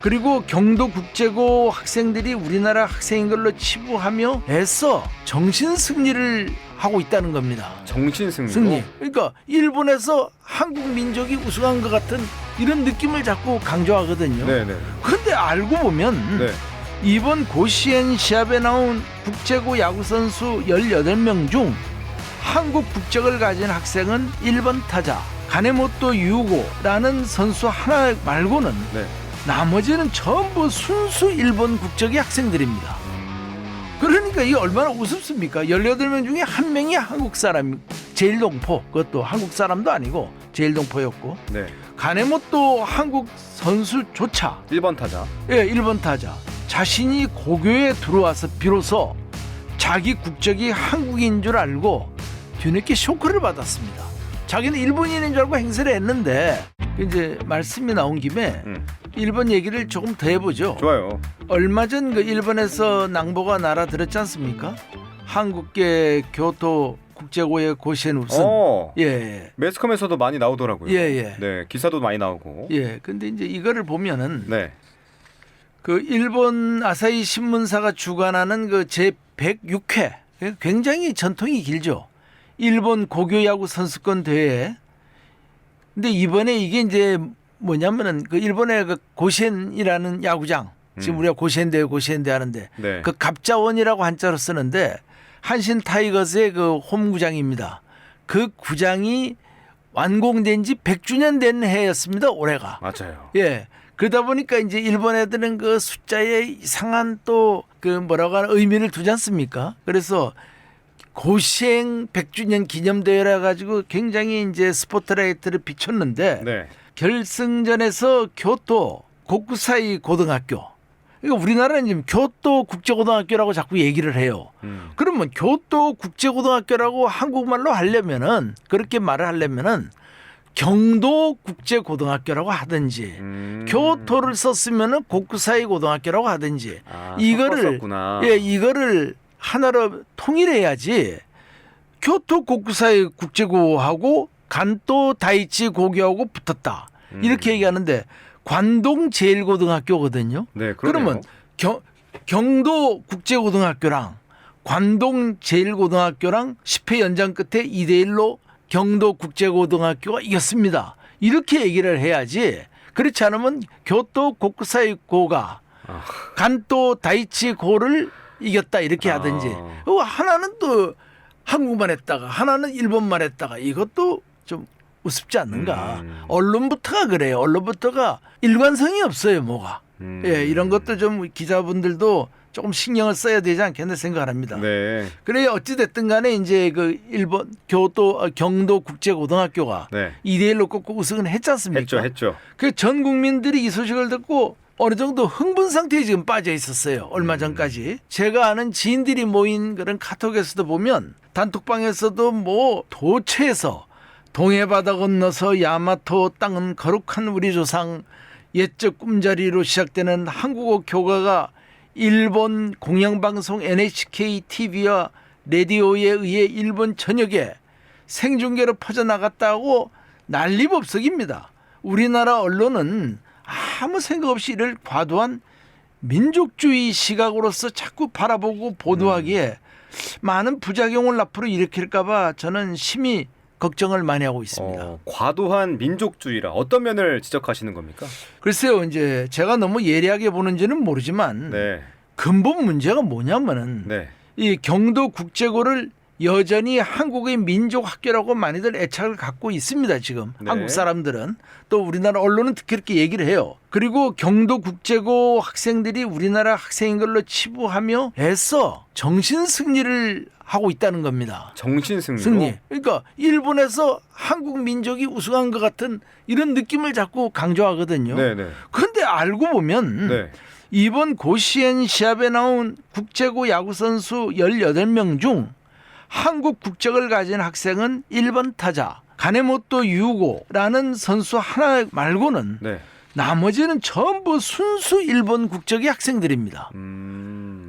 그리고 경도국제고 학생들이 우리나라 학생인 걸로 치부하며 애써 정신승리를 하고 있다는 겁니다. 정신승리. 승리. 그러니까 일본에서 한국 민족이 우승한 것 같은 이런 느낌을 자꾸 강조하거든요. 네네. 그런데 알고 보면 네. 이번 고시엔 시합에 나온 국제고 야구선수 18명 중 한국 국적을 가진 학생은 1번 타자 가네모토 유고라는 선수 하나 말고는 네. 나머지는 전부 순수 일본 국적의 학생들입니다. 그러니까 이게 얼마나 우습습니까? 18명 중에 한 명이 한국 사람, 제일동포. 그것도 한국 사람도 아니고 제일동포였고, 네. 가네모토 한국 선수조차 1번 타자. 예, 1번 타자 자신이 고교에 들어와서 비로소 자기 국적이 한국인 줄 알고 뒤늦게 쇼크를 받았습니다. 자기는 일본인인 줄 알고 행세를 했는데 이제 말씀이 나온 김에 일본 얘기를 조금 더 해보죠. 좋아요. 얼마 전 그 일본에서 낭보가 날아들었지 않습니까? 한국계 교토 국제고의 고시엔 우승. 예. 매스컴에서도 많이 나오더라고요. 예. 네, 기사도 많이 나오고. 예. 근데 이제 이거를 보면은 네. 그 일본 아사히 신문사가 주관하는 그 제 106회 굉장히 전통이 길죠. 일본 고교 야구 선수권 대회. 근데 이번에 이게 이제 뭐냐면은 그 일본의 그 고시엔이라는 야구장 지금 우리가 고시엔대 하는데 네. 그 갑자원이라고 한자로 쓰는데 한신 타이거즈의 그 홈구장입니다. 그 구장이 완공된 지 100주년 된 해였습니다. 올해가. 맞아요. 예. 그러다 보니까 이제 일본 애들은 그 숫자에 이상한 또 그 뭐라고 하는 의미를 두지 않습니까? 그래서 고시행 100주년 기념대회라 가지고 굉장히 이제 스포트라이트를 비췄는데 네. 결승전에서 교토 고쿠사이 고등학교. 그러니까 우리나라는 지금 교토 국제고등학교라고 자꾸 얘기를 해요. 그러면 교토 국제고등학교라고 한국말로 하려면은 그렇게 말을 하려면은 경도 국제고등학교라고 하든지 교토를 썼으면은 고쿠사이 고등학교라고 하든지 이거를 섞었었구나. 예, 이거를 하나로 통일해야지 교토 고쿠사이 국제고하고 간도 다이치 고교하고 붙었다. 이렇게 얘기하는데 관동 제일고등학교거든요. 네, 그러네요. 그러면 경도 국제고등학교랑 관동 제일고등학교랑 10회 연장 끝에 2대1로 경도 국제고등학교가 이겼습니다. 이렇게 얘기를 해야지. 그렇지 않으면 교토 고쿠사이 고가 간도 다이치 고를 이겼다 이렇게 하든지. 하나는 또 한국말 했다가 하나는 일본말 했다가 이것도 좀 우습지 않는가. 언론부터가 그래요. 언론부터가 일관성이 없어요. 뭐가. 예, 이런 것도 좀 기자분들도 조금 신경을 써야 되지 않겠나 생각을 합니다. 네. 그래 어찌 됐든 간에 이제 그 일본 경도 국제고등학교가 네. 2대1로 꺾고 우승을 했지 않습니까? 했죠. 그 전 국민들이 이 소식을 듣고 어느 정도 흥분 상태에 지금 빠져 있었어요. 얼마 전까지. 제가 아는 지인들이 모인 그런 카톡에서도 보면 단톡방에서도 뭐 도처에서 동해바다 건너서 야마토 땅은 거룩한 우리 조상 옛적 꿈자리로 시작되는 한국어 교가가 일본 공영방송 NHK TV와 라디오에 의해 일본 전역에 생중계로 퍼져나갔다고 난리법석입니다. 우리나라 언론은 아무 생각 없이 이를 과도한 민족주의 시각으로서 자꾸 바라보고 보도하기에 많은 부작용을 앞으로 일으킬까 봐 저는 심히 걱정을 많이 하고 있습니다. 과도한 민족주의라 어떤 면을 지적하시는 겁니까? 글쎄요. 이제 제가 너무 예리하게 보는지는 모르지만 네. 근본 문제가 뭐냐면은 네. 이 경도 국제고를 여전히 한국의 민족학교라고 많이들 애착을 갖고 있습니다. 지금 네. 한국 사람들은 또 우리나라 언론은 특히 그렇게 얘기를 해요. 그리고 경도 국제고 학생들이 우리나라 학생인 걸로 치부하며 애써 정신승리를 하고 있다는 겁니다. 정신승리. 승리. 그러니까 일본에서 한국 민족이 우승한 것 같은 이런 느낌을 자꾸 강조하거든요. 네네. 그런데 알고 보면 네. 이번 고시엔 시합에 나온 국제고 야구선수 18명 중 한국 국적을 가진 학생은 1번 타자 가네모토 유고라는 선수 하나 말고는 네. 나머지는 전부 순수 일본 국적의 학생들입니다.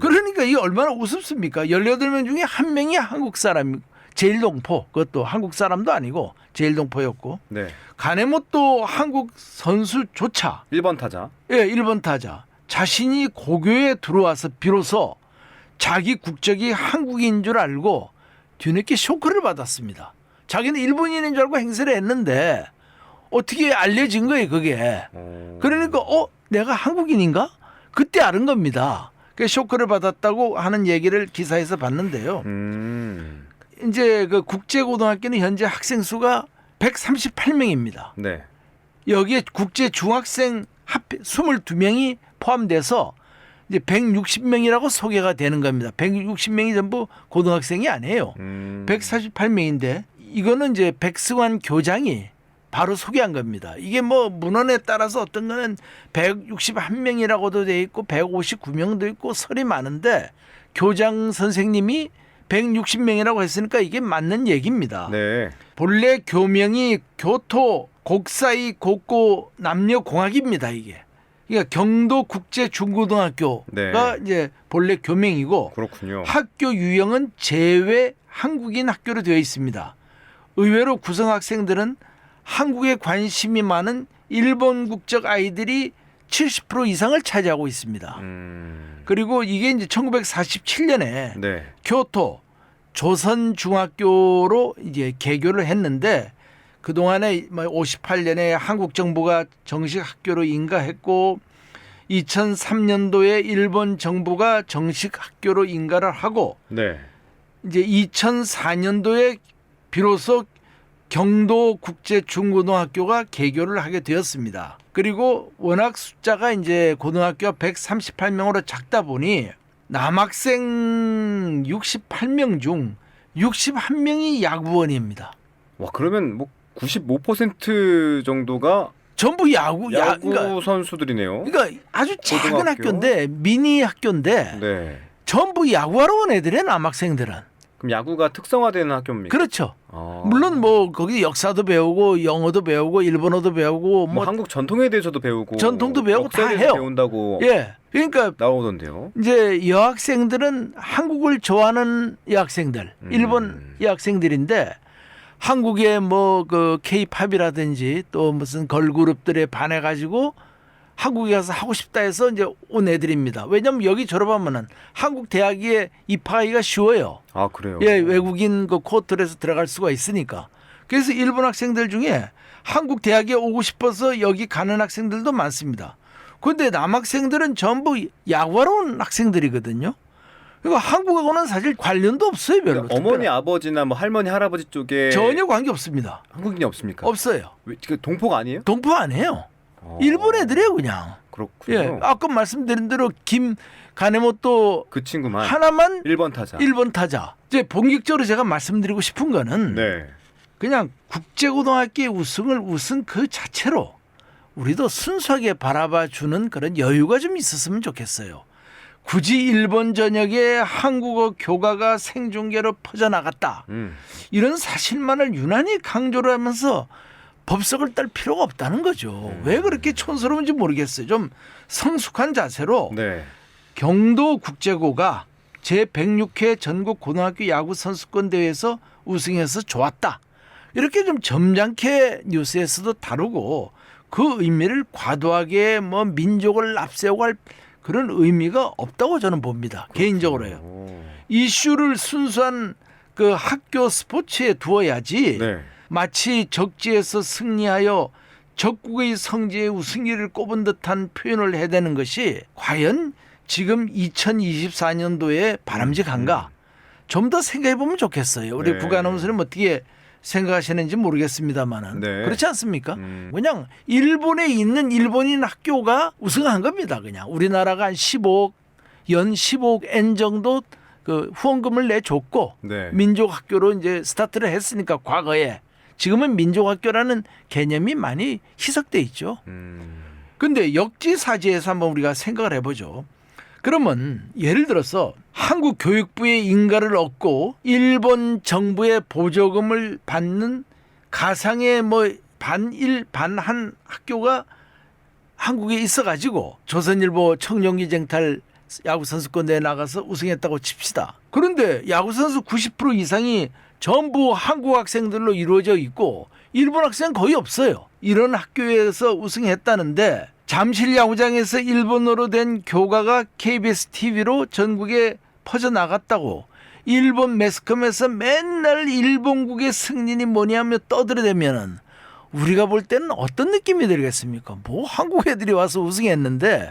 그러니까 이게 얼마나 우습습니까? 18명 중에 한 명이 한국 사람, 제일동포, 그것도 한국 사람도 아니고 제일동포였고, 네. 가네모토 한국 선수조차 1번 타자. 예, 1번 타자 자신이 고교에 들어와서 비로소 자기 국적이 한국인 줄 알고 뒤늦게 쇼크를 받았습니다. 자기는 일본인인 줄 알고 행세를 했는데 어떻게 알려진 거예요, 그게. 그러니까 내가 한국인인가? 그때 알은 겁니다. 그 쇼크를 받았다고 하는 얘기를 기사에서 봤는데요. 이제 그 국제고등학교는 현재 학생 수가 138명입니다. 네. 여기에 국제 중학생 22명이 포함돼서 이제 160명이라고 소개가 되는 겁니다. 160명이 전부 고등학생이 아니에요. 148명인데 이거는 이제 백승환 교장이 바로 소개한 겁니다. 이게 뭐 문헌에 따라서 어떤 거는 161명이라고도 돼 있고 159명도 있고 설이 많은데 교장 선생님이 160명이라고 했으니까 이게 맞는 얘기입니다. 네. 본래 교명이 교토 곡사이 곡고 남녀공학입니다. 이게. 그러니까 경도 국제 중고등학교가 네. 이제 본래 교명이고 그렇군요. 학교 유형은 제외 한국인 학교로 되어 있습니다. 의외로 구성 학생들은 한국에 관심이 많은 일본 국적 아이들이 70% 이상을 차지하고 있습니다. 그리고 이게 이제 1947년에 네. 교토 조선중학교로 이제 개교를 했는데 그 동안에 58년에 한국 정부가 정식 학교로 인가했고 2003년도에 일본 정부가 정식 학교로 인가를 하고 네. 이제 2004년도에 비로소 경도 국제 중고등학교가 개교를 하게 되었습니다. 그리고 워낙 숫자가 이제 고등학교가 138명으로 작다 보니 남학생 68명 중 61명이 야구원입니다. 와, 그러면 뭐 95% 정도가 전부 야구 그러니까, 선수들이네요. 그러니까 아주 작은 고등학교? 학교인데 미니 학교인데 네. 전부 야구하러 온 애들의 남학생들은. 그럼 야구가 특성화되는 학교입니까? 그렇죠. 아. 물론 뭐 거기 역사도 배우고 영어도 배우고 일본어도 배우고 뭐 한국 전통에 대해서도 배우고 전통도 배우고 다 역사에 대해서 해요. 배운다고 예. 그러니까 나오던데요. 이제 여학생들은 한국을 좋아하는 여학생들, 일본 여학생들인데 한국의 뭐 그 K-팝이라든지 또 무슨 걸그룹들에 반해 가지고 한국에 가서 하고 싶다 해서 이제 온 애들입니다. 왜냐하면 여기 졸업하면은 한국 대학에 입학하기가 쉬워요. 아, 그래요? 예, 외국인 그 코트에서 들어갈 수가 있으니까. 그래서 일본 학생들 중에 한국 대학에 오고 싶어서 여기 가는 학생들도 많습니다. 그런데 남학생들은 전부 야구하러 온 학생들이거든요. 그러니까 한국하고는 사실 관련도 없어요, 별로. 그러니까 어머니, 아버지나 뭐 할머니, 할아버지 쪽에 전혀 관계 없습니다. 한국인이 없습니까? 없어요. 왜, 동포가 아니에요? 동포 아니에요. 일본 애들이에요, 그냥. 그렇군요. 예, 아까 말씀드린 대로 김 가네모토 그 친구만 하나만 1번 타자. 1번 타자. 이제 본격적으로 제가 말씀드리고 싶은 거는 네. 그냥 국제고등학교 우승을 우승 그 자체로 우리도 순수하게 바라봐 주는 그런 여유가 좀 있었으면 좋겠어요. 굳이 일본 전역에 한국어 교과가 생중계로 퍼져나갔다. 이런 사실만을 유난히 강조를 하면서 법석을 딸 필요가 없다는 거죠. 왜 그렇게 촌스러운지 모르겠어요. 좀 성숙한 자세로 네. 경도 국제고가 제106회 전국 고등학교 야구 선수권 대회에서 우승해서 좋았다. 이렇게 좀 점잖게 뉴스에서도 다루고 그 의미를 과도하게 뭐 민족을 앞세우고 할 그런 의미가 없다고 저는 봅니다. 개인적으로요. 이슈를 순수한 그 학교 스포츠에 두어야지. 네. 마치 적지에서 승리하여 적국의 성지에 우승기를 꼽은 듯한 표현을 해대는 것이 과연 지금 2024년도에 바람직한가? 좀 더 생각해 보면 좋겠어요. 우리 네. 국아나운서는 어떻게 생각하시는지 모르겠습니다만은 네. 그렇지 않습니까? 그냥 일본에 있는 일본인 학교가 우승한 겁니다. 그냥 우리나라가 한 15억 연 15억 엔 정도 그 후원금을 내줬고 네. 민족학교로 이제 스타트를 했으니까 과거에 지금은 민족학교라는 개념이 많이 희석돼 있죠. 근데 역지사지에서 한번 우리가 생각을 해보죠. 그러면 예를 들어서 한국 교육부의 인가를 얻고 일본 정부의 보조금을 받는 가상의 뭐 반일 반한 학교가 한국에 있어가지고 조선일보 청룡기쟁탈 야구 선수권대회 나가서 우승했다고 칩시다. 그런데 야구 선수 90% 이상이 전부 한국 학생들로 이루어져 있고 일본 학생 거의 없어요. 이런 학교에서 우승했다는데 잠실 야구장에서 일본어로 된 교가가 KBS TV로 전국에 퍼져나갔다고 일본 매스컴에서 맨날 일본국의 승리니 뭐냐며 떠들어대면은 우리가 볼 때는 어떤 느낌이 들겠습니까? 뭐 한국 애들이 와서 우승했는데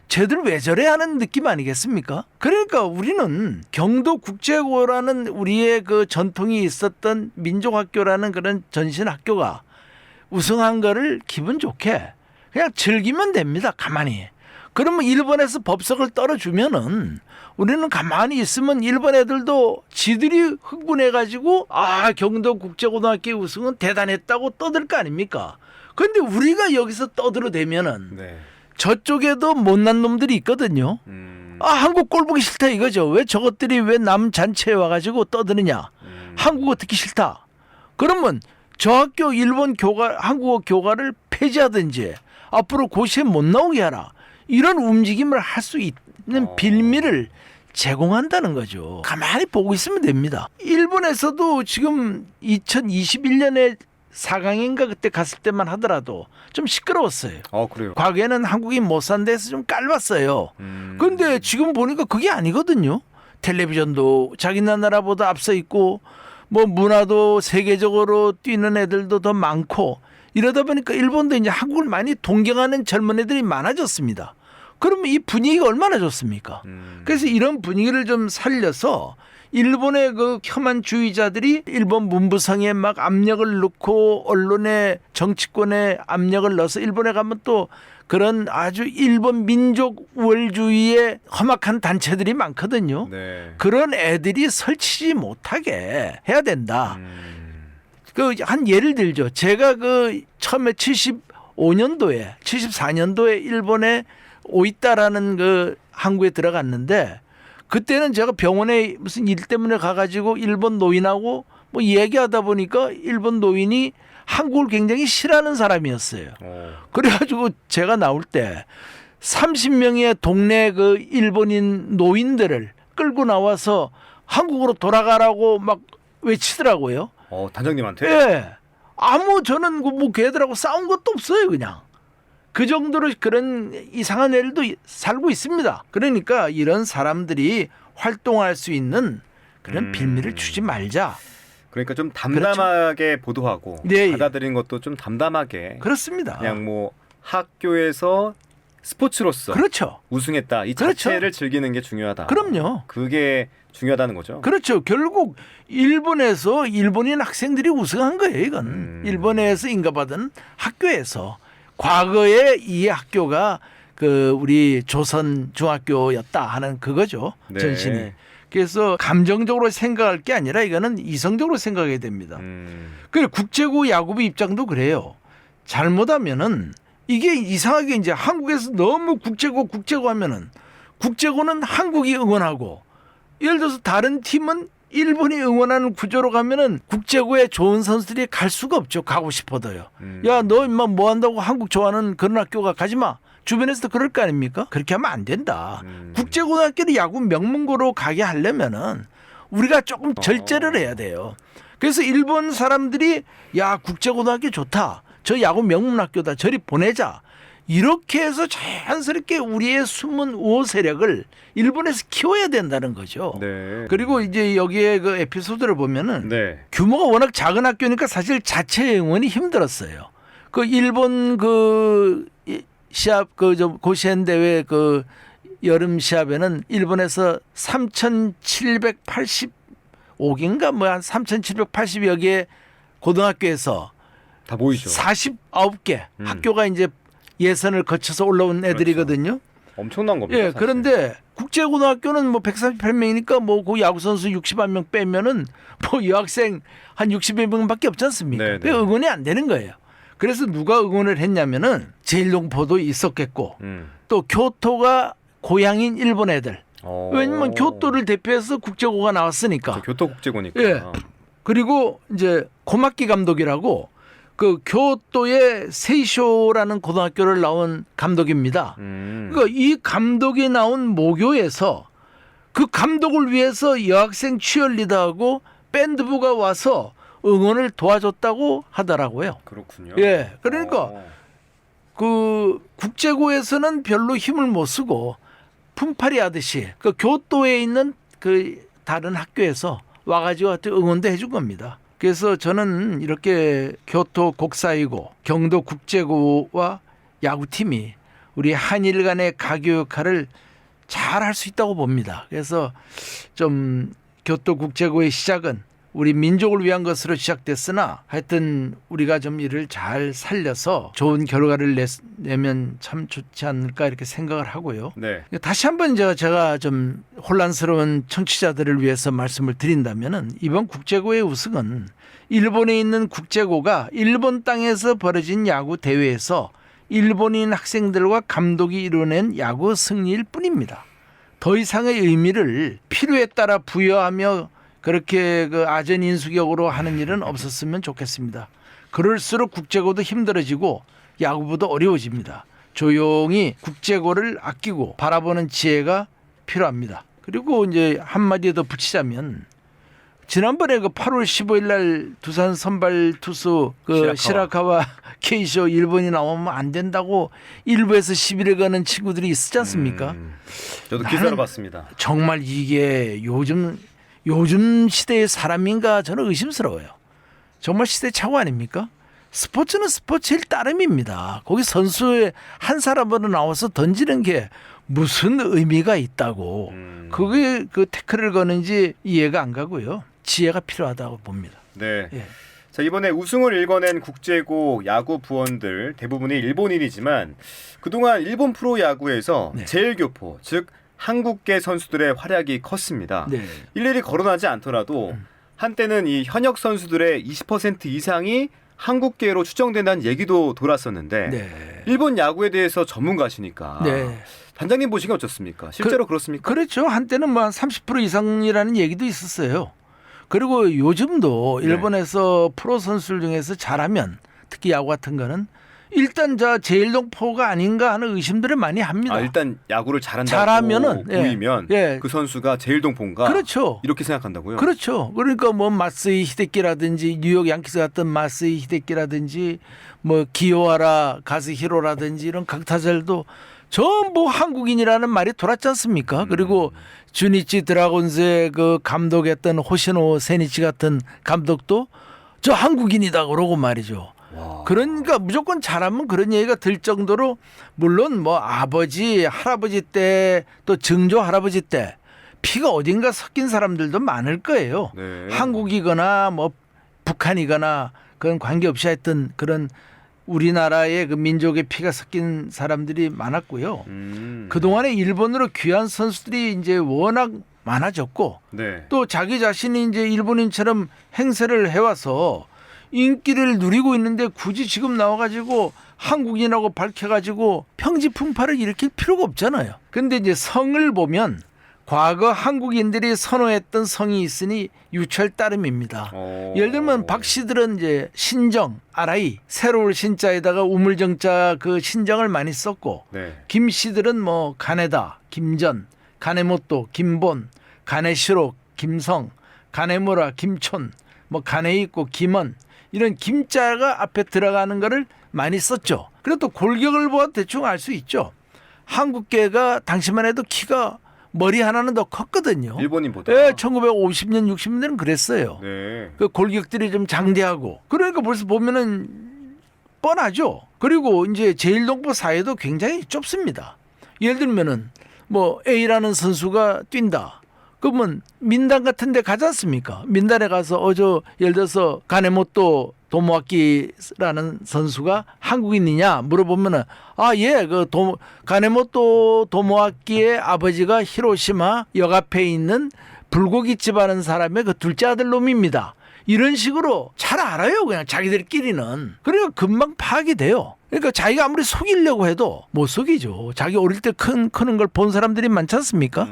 쟤들 왜 저래 하는 느낌 아니겠습니까? 그러니까 우리는 경도국제고라는 우리의 그 전통이 있었던 민족학교라는 그런 전신학교가 우승한 거를 기분 좋게 그냥 즐기면 됩니다. 가만히. 그러면 일본에서 법석을 떨어주면은 우리는 가만히 있으면 일본 애들도 지들이 흥분해가지고 경도국제고등학교 우승은 대단했다고 떠들 거 아닙니까? 그런데 우리가 여기서 떠들어대면은 네. 저쪽에도 못난 놈들이 있거든요. 한국 꼴 보기 싫다 이거죠. 왜 저것들이 왜 남 잔치에 와가지고 떠드느냐. 한국어 듣기 싫다. 그러면 저 학교 일본 교과 한국어 교과를 폐지하든지 앞으로 고시에 못 나오게 하라. 이런 움직임을 할 수 있는 빌미를 제공한다는 거죠. 가만히 보고 있으면 됩니다. 일본에서도 지금 2021년에 4강인가 그때 갔을 때만 하더라도 좀 시끄러웠어요. 그래요. 과거에는 한국인 못 산 데서 좀 깔봤어요. 그런데 지금 보니까 그게 아니거든요. 텔레비전도 자기 나라보다 앞서 있고 뭐 문화도 세계적으로 뛰는 애들도 더 많고 이러다 보니까 일본도 이제 한국을 많이 동경하는 젊은 애들이 많아졌습니다. 그러면 이 분위기가 얼마나 좋습니까? 그래서 이런 분위기를 좀 살려서 일본의 그 혐한주의자들이 일본 문부성에 막 압력을 넣고 언론에 정치권에 압력을 넣어서 일본에 가면 또 그런 아주 일본 민족 우월주의의 험악한 단체들이 많거든요. 네. 그런 애들이 설치지 못하게 해야 된다. 한 예를 들죠. 제가 그 처음에 75년도에 74년도에 일본에 오이타라는 그 항구에 들어갔는데 그때는 제가 병원에 무슨 일 때문에 가가지고 일본 노인하고 뭐 얘기하다 보니까 일본 노인이 한국을 굉장히 싫어하는 사람이었어요. 그래가지고 제가 나올 때 30명의 동네 그 일본인 노인들을 끌고 나와서 한국으로 돌아가라고 막 외치더라고요. 단장님한테? 예. 저는 뭐 걔들하고 싸운 것도 없어요, 그냥. 그 정도로 그런 이상한 애들도 살고 있습니다. 그러니까 이런 사람들이 활동할 수 있는 그런 빌미를 주지 말자. 그러니까 좀 담담하게 그렇죠. 보도하고 네. 받아들인 것도 좀 담담하게. 그렇습니다. 그냥 뭐 학교에서 스포츠로서 그렇죠. 우승했다. 이 그렇죠. 자체를 즐기는 게 중요하다. 그럼요. 그게 중요하다는 거죠. 그렇죠. 결국 일본에서 일본인 학생들이 우승한 거예요. 이건 일본에서 인가받은 학교에서 과거에 이 학교가 그 우리 조선 중학교였다 하는 그거죠. 네. 전신이. 그래서 감정적으로 생각할 게 아니라 이거는 이성적으로 생각해야 됩니다. 그리고 국제고 야구부 입장도 그래요. 잘못하면은 이게 이상하게 이제 한국에서 너무 국제고 하면은 국제고는 한국이 응원하고 예를 들어서 다른 팀은 일본이 응원하는 구조로 가면은 국제고에 좋은 선수들이 갈 수가 없죠. 가고 싶어도요. 야, 너 임마 뭐 한다고 한국 좋아하는 그런 학교가 가지 마. 주변에서도 그럴 거 아닙니까? 그렇게 하면 안 된다. 국제고등학교를 야구 명문고로 가게 하려면은 우리가 조금 절제를 해야 돼요. 그래서 일본 사람들이 야, 국제고등학교 좋다. 저 야구 명문학교다. 저리 보내자. 이렇게 해서 자연스럽게 우리의 숨은 우호 세력을 일본에서 키워야 된다는 거죠. 네. 그리고 이제 여기에 그 에피소드를 보면은 네. 규모가 워낙 작은 학교니까 사실 자체 응원이 힘들었어요. 그 일본 그 시합 고시엔 대회 그 여름 시합에는 일본에서 3,785개인가 뭐 한 3,780여 개 고등학교에서 다 모이죠. 49개 학교가 이제 예선을 거쳐서 올라온 애들이거든요. 엄청난 겁니다. 예, 사실. 그런데 국제고등학교는 뭐 138명이니까 뭐 그 야구선수 61명 빼면은 뭐 여학생 한 60여명밖에 없지 않습니까? 네, 그 네. 응원이 안 되는 거예요. 그래서 누가 응원을 했냐면은 제일동포도 있었겠고 또 교토가 고향인 일본 애들. 왜냐면 교토를 대표해서 국제고가 나왔으니까. 교토국제고니까. 예. 그리고 이제 고막기 감독이라고 그 교토의 세이쇼라는 고등학교를 나온 감독입니다. 그러니까 이 감독이 나온 모교에서 그 감독을 위해서 여학생 치어리더하고 밴드부가 와서 응원을 도와줬다고 하더라고요. 그렇군요. 예, 그러니까 그 국제고에서는 별로 힘을 못 쓰고 품팔이 하듯이 그 교토에 있는 그 다른 학교에서 와가지고 응원도 해준 겁니다. 그래서 저는 이렇게 교토 국사이고 경도 국제고와 야구팀이 우리 한일 간의 가교 역할을 잘 할 수 있다고 봅니다. 그래서 좀 교토 국제고의 시작은 우리 민족을 위한 것으로 시작됐으나 하여튼 우리가 좀 이를 잘 살려서 좋은 결과를 내면 참 좋지 않을까 이렇게 생각을 하고요. 네. 다시 한번 제가 좀 혼란스러운 청취자들을 위해서 말씀을 드린다면은 이번 국제고의 우승은 일본에 있는 국제고가 일본 땅에서 벌어진 야구 대회에서 일본인 학생들과 감독이 이뤄낸 야구 승리일 뿐입니다. 더 이상의 의미를 필요에 따라 부여하며 그렇게 그 아전인수격으로 하는 일은 없었으면 좋겠습니다. 그럴수록 국제고도 힘들어지고 야구부도 어려워집니다. 조용히 국제고를 아끼고 바라보는 지혜가 필요합니다. 그리고 이제 한마디 더 붙이자면 지난번에 그 8월 15일 날 두산 선발 투수 그 시라카와 케이쇼 일본이 나오면 안 된다고 1부에서 10일에 가는 친구들이 있었지 않습니까? 저도 기사로 봤습니다. 정말 이게 요즘 시대의 사람인가 저는 의심스러워요. 정말 시대 착오 아닙니까? 스포츠는 스포츠일 따름입니다. 거기 선수의 한 사람으로 나와서 던지는 게 무슨 의미가 있다고 그게 그 태클을 거는지 이해가 안 가고요. 지혜가 필요하다고 봅니다. 네. 예. 자, 이번에 우승을 일궈낸 국제고 야구 부원들 대부분이 일본인이지만 그동안 일본 프로야구에서 네. 제일교포 즉 한국계 선수들의 활약이 컸습니다. 네. 일일이 거론하지 않더라도 한때는 이 현역 선수들의 20% 이상이 한국계로 추정된다는 얘기도 돌았었는데 네. 일본 야구에 대해서 전문가시니까 네. 단장님 보시기엔 어떻습니까? 실제로 그렇습니까? 그렇죠. 한때는 뭐 한 30% 이상이라는 얘기도 있었어요. 그리고 요즘도 네. 일본에서 프로 선수들 중에서 잘하면 특히 야구 같은 거는 일단 제일동포가 아닌가 하는 의심들을 많이 합니다. 아, 일단 야구를 잘한다고 잘하면은, 보이면 예. 그 선수가 제일동포인가? 그렇죠. 이렇게 생각한다고요? 그렇죠. 그러니까 뭐 마쓰이 히데키라든지 뉴욕 양키스 같은 마쓰이 히데키라든지 뭐 기요하라 가즈히로라든지 이런 강타자들도 전부 한국인이라는 말이 돌았지 않습니까? 그리고 주니치 드라곤즈의 그 감독했던 호시노 세니치 같은 감독도 저 한국인이다 그러고 말이죠. 와. 그러니까 무조건 잘하면 그런 얘기가 들 정도로 물론 뭐 아버지 할아버지 때 또 증조 할아버지 때 피가 어딘가 섞인 사람들도 많을 거예요. 네. 한국이거나 뭐 북한이거나 그런 관계없이 하여튼 그런 우리나라의 그 민족의 피가 섞인 사람들이 많았고요. 그동안에 일본으로 귀한 선수들이 이제 워낙 많아졌고 네. 또 자기 자신이 이제 일본인처럼 행세를 해와서 인기를 누리고 있는데 굳이 지금 나와가지고 한국인이라고 밝혀가지고 평지풍파를 일으킬 필요가 없잖아요. 근데 이제 성을 보면 과거 한국인들이 선호했던 성이 있으니 유찰 따름입니다. 예를 들면 박 씨들은 이제 신정, 아라이, 새로울 신자에다가 우물정자 그 신정을 많이 썼고 네. 김 씨들은 뭐 가네다, 김전, 가네모토, 김본, 가네시로, 김성, 가네무라, 김촌, 뭐 가네 있고 김원 이런 김자가 앞에 들어가는 거를 많이 썼죠. 그리고 또 골격을 보아 대충 알 수 있죠. 한국계가 당시만 해도 키가 머리 하나는 더 컸거든요. 일본인보다. 예, 1950년, 60년대는 그랬어요. 네. 그 골격들이 좀 장대하고. 그러니까 벌써 보면은 뻔하죠. 그리고 이제 제일동포 사회도 굉장히 좁습니다. 예를 들면은 뭐 A라는 선수가 뛴다. 그러면 민단 같은 데 가지 않습니까? 민단에 가서 예를 들어서 가네모토 도모아키라는 선수가 한국인이냐 물어보면은 가네모토 도모아키의 아버지가 히로시마 역 앞에 있는 불고기집 하는 사람의 그 둘째 아들 놈입니다. 이런 식으로 잘 알아요. 그냥 자기들끼리는. 그러니까 금방 파악이 돼요. 그러니까 자기가 아무리 속이려고 해도 못 속이죠. 자기 어릴 때 크는 걸 본 사람들이 많지 않습니까?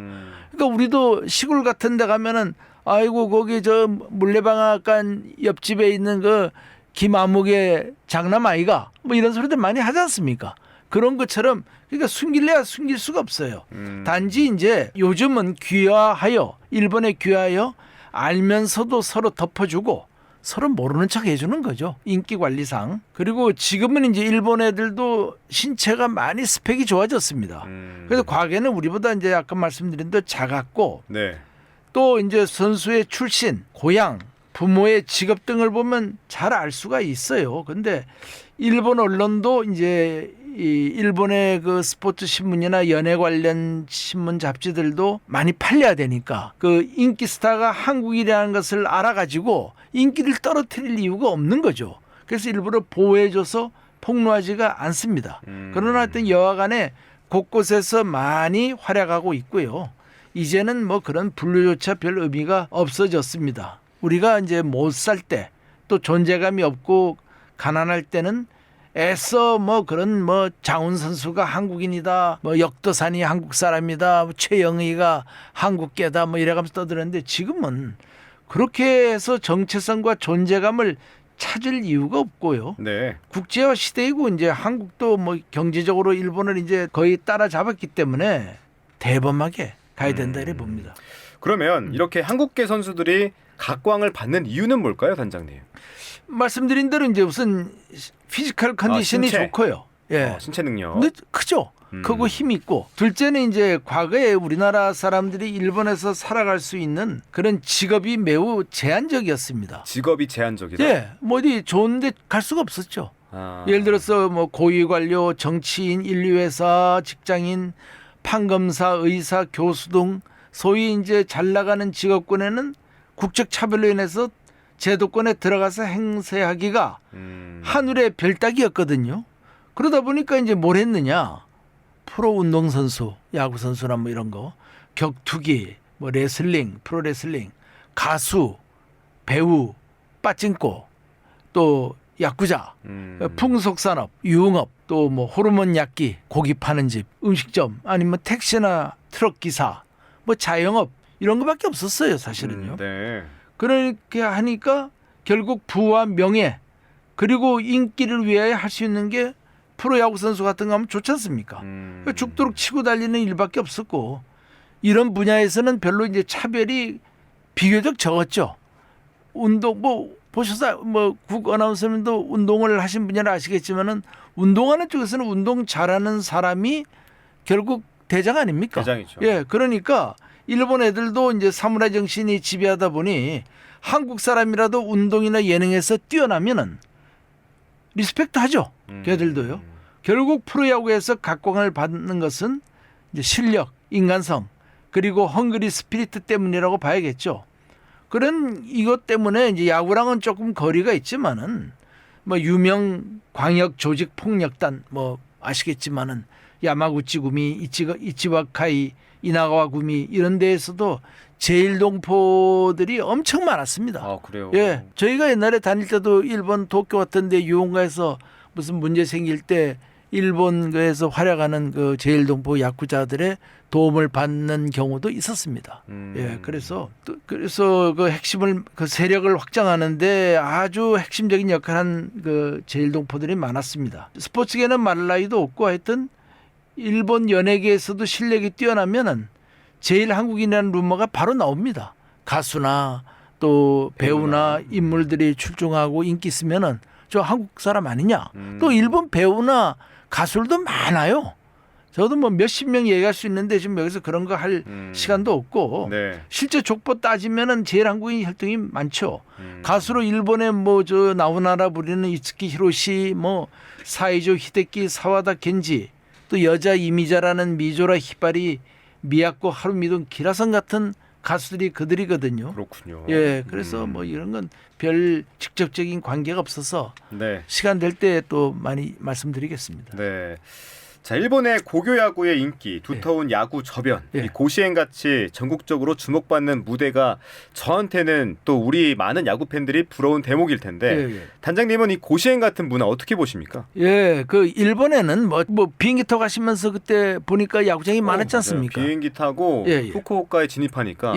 그러니까 우리도 시골 같은 데 가면은 아이고 거기 저 물레방앗간 옆집에 있는 그 김아무개 장남 아이가 뭐 이런 소리들 많이 하지 않습니까? 그런 것처럼 그러니까 숨길래야 숨길 수가 없어요. 단지 이제 요즘은 일본에 귀하여 알면서도 서로 덮어주고 서로 모르는 척 해주는 거죠. 인기 관리상. 그리고 지금은 이제 일본 애들도 신체가 많이 스펙이 좋아졌습니다. 그래서 과거에는 우리보다 이제 아까 말씀드린 대로 작았고 네. 또 이제 선수의 출신, 고향, 부모의 직업 등을 보면 잘 알 수가 있어요. 근데 일본 언론도 이제 이 일본의 그 스포츠 신문이나 연예 관련 신문 잡지들도 많이 팔려야 되니까 그 인기 스타가 한국이라는 것을 알아가지고 인기를 떨어뜨릴 이유가 없는 거죠. 그래서 일부러 보호해줘서 폭로하지가 않습니다. 그러나 하여튼 여하간에 곳곳에서 많이 활약하고 있고요. 이제는 뭐 그런 분류조차 별 의미가 없어졌습니다. 우리가 이제 못 살 때 또 존재감이 없고 가난할 때는 애써 뭐 그런 뭐 장훈 선수가 한국인이다, 뭐 역도산이 한국 사람이다, 뭐 최영의가 한국계다, 뭐 이래가면서 떠들었는데 지금은 그렇게 해서 정체성과 존재감을 찾을 이유가 없고요. 네. 국제화 시대이고 이제 한국도 뭐 경제적으로 일본을 이제 거의 따라잡았기 때문에 대범하게 가야 된다 이래 봅니다. 그러면 이렇게 한국계 선수들이 각광을 받는 이유는 뭘까요, 단장님? 말씀드린 대로 이제 우선 피지컬 컨디션이 신체. 좋고요. 예. 신체 능력. 근데 크죠. 크고 힘 있고. 둘째는 이제 과거에 우리나라 사람들이 일본에서 살아갈 수 있는 그런 직업이 매우 제한적이었습니다. 직업이 제한적이다. 예. 뭐 어디 좋은데 갈 수가 없었죠. 아. 예를 들어서 뭐 고위 관료, 정치인, 인류회사, 직장인, 판검사, 의사, 교수 등 소위 이제 잘 나가는 직업군에는 국적 차별로 인해서 제도권에 들어가서 행세하기가 하늘의 별 따기였거든요. 그러다 보니까 이제 뭘 했느냐? 프로 운동 선수, 야구 선수나 뭐 이런 거, 격투기, 뭐 레슬링, 프로 레슬링, 가수, 배우, 빠찡꼬, 또 야구자, 풍속산업, 유흥업, 또 뭐 호르몬 약기, 고기 파는 집, 음식점, 아니면 택시나 트럭 기사, 뭐 자영업 이런 거밖에 없었어요, 사실은요. 네. 그렇게 하니까 결국 부와 명예 그리고 인기를 위하여 할 수 있는 게 프로야구 선수 같은 거 하면 좋지 않습니까? 죽도록 치고 달리는 일밖에 없었고 이런 분야에서는 별로 이제 차별이 비교적 적었죠. 운동 뭐 보셔서 뭐 국 아나운서님도 운동을 하신 분이라 아시겠지만은 운동하는 쪽에서는 운동 잘하는 사람이 결국 대장 아닙니까? 대장이죠. 예, 그러니까 일본 애들도 이제 사무라이 정신이 지배하다 보니 한국 사람이라도 운동이나 예능에서 뛰어나면은 리스펙트 하죠. 걔들도요. 결국 프로야구에서 각광을 받는 것은 이제 실력, 인간성, 그리고 헝그리 스피리트 때문이라고 봐야겠죠. 그런 이것 때문에 이제 야구랑은 조금 거리가 있지만은 뭐 유명 광역 조직 폭력단 뭐 아시겠지만은 야마구치 구미, 이치와카이, 이나가와 구미 이런 데에서도 제일동포들이 엄청 많았습니다. 아, 그래요? 예, 저희가 옛날에 다닐 때도 일본 도쿄 같은 데 유흥가에서 무슨 문제 생길 때 일본에서 활약하는 그 제일동포 야쿠자들의 도움을 받는 경우도 있었습니다. 예, 그래서 그 핵심을 그 세력을 확장하는데 아주 핵심적인 역할한 그 제일동포들이 많았습니다. 스포츠계는 말할 나위도 없고 하여튼 일본 연예계에서도 실력이 뛰어나면은 제일 한국인이라는 루머가 바로 나옵니다. 가수나 또 배우나 인물들이 출중하고 인기 있으면은 저 한국 사람 아니냐. 또 일본 배우나 가수들도 많아요. 저도 뭐 몇십 명 얘기할 수 있는데 지금 여기서 그런 거 할 시간도 없고 네. 실제 족보 따지면은 제일 한국인 혈통이 많죠. 가수로 일본에 뭐 저 나오나라 부리는 이츠키 히로시, 뭐 사이조 히데키, 사와다 겐지, 또 여자 이미자라는 미조라 히바리, 미야코 하루미 등 기라성 같은 가수들이 그들이거든요. 그렇군요. 예, 그래서 뭐 이런 건 별 직접적인 관계가 없어서 네. 시간 될 때 또 많이 말씀드리겠습니다. 네. 자, 일본의 고교 야구의 인기, 두터운 야구 저변, 이 고시행 같이 전국적으로 주목받는 무대가 저한테는 또 우리 많은 야구 팬들이 부러운 대목일 텐데 단장님은 이 고시행 같은 문화 어떻게 보십니까? 예, 그 일본에는 뭐 비행기 타고 가시면서 그때 보니까 야구장이 많았지 않습니까? 비행기 타고 후쿠오카에 진입하니까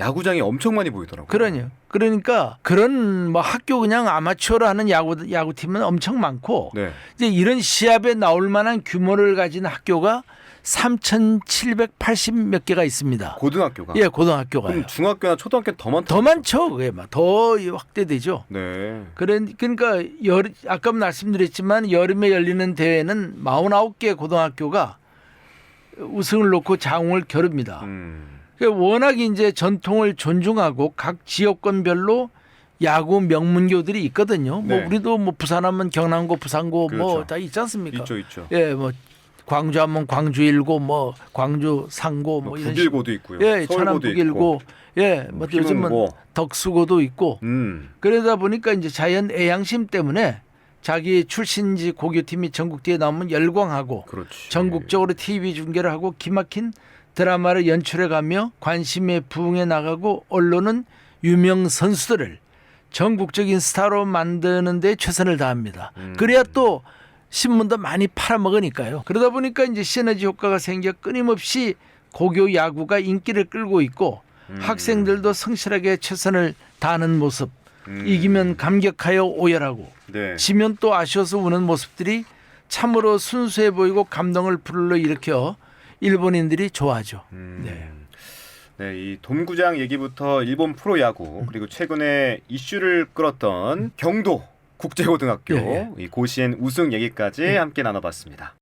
야구장이 엄청 많이 보이더라고요. 그러니까 그런 뭐 학교 그냥 아마추어로 하는 야구팀은 엄청 많고 이제 이런 시합에 나올 만한 규모를 가진 학교가 3,780 몇 개가 있습니다. 고등학교가. 예, 고등학교가요. 그럼 중학교나 초등학교 더 많다. 더 많죠. 그게 막 더 확대되죠. 네. 그러니까 아까 말씀드렸지만 여름에 열리는 대회는 49개 고등학교가 우승을 놓고 장을 겨룹니다. 워낙 이제 전통을 존중하고 각 지역권별로 야구 명문교들이 있거든요. 네. 뭐 우리도 뭐 부산하면 경남고, 부산고 그렇죠. 뭐 다 있지 않습니까? 있죠. 예, 뭐 광주하면 광주일고, 뭐 광주 상고, 뭐 이런 북일고도 있고요. 예, 서울고도 천안 북일고, 예, 뭐 요즘은 희문고. 덕수고도 있고. 그러다 보니까 이제 자연 애양심 때문에 자기 출신지 고교팀이 전국대회 나오면 열광하고 그렇지. 전국적으로 TV 중계를 하고 기막힌 드라마를 연출해 가며 관심에 부응해 나가고 언론은 유명 선수들을 전국적인 스타로 만드는 데 최선을 다합니다. 그래야 또 신문도 많이 팔아먹으니까요. 그러다 보니까 이제 시너지 효과가 생겨 끊임없이 고교 야구가 인기를 끌고 있고 학생들도 성실하게 최선을 다하는 모습, 이기면 감격하여 오열하고 네. 지면 또 아쉬워서 우는 모습들이 참으로 순수해 보이고 감동을 불러일으켜 일본인들이 좋아하죠. 네. 네, 이 돔구장 얘기부터 일본 프로야구 그리고 최근에 이슈를 끌었던 경도 국제고등학교 예, 예. 이 고시엔 우승 얘기까지 함께 나눠봤습니다.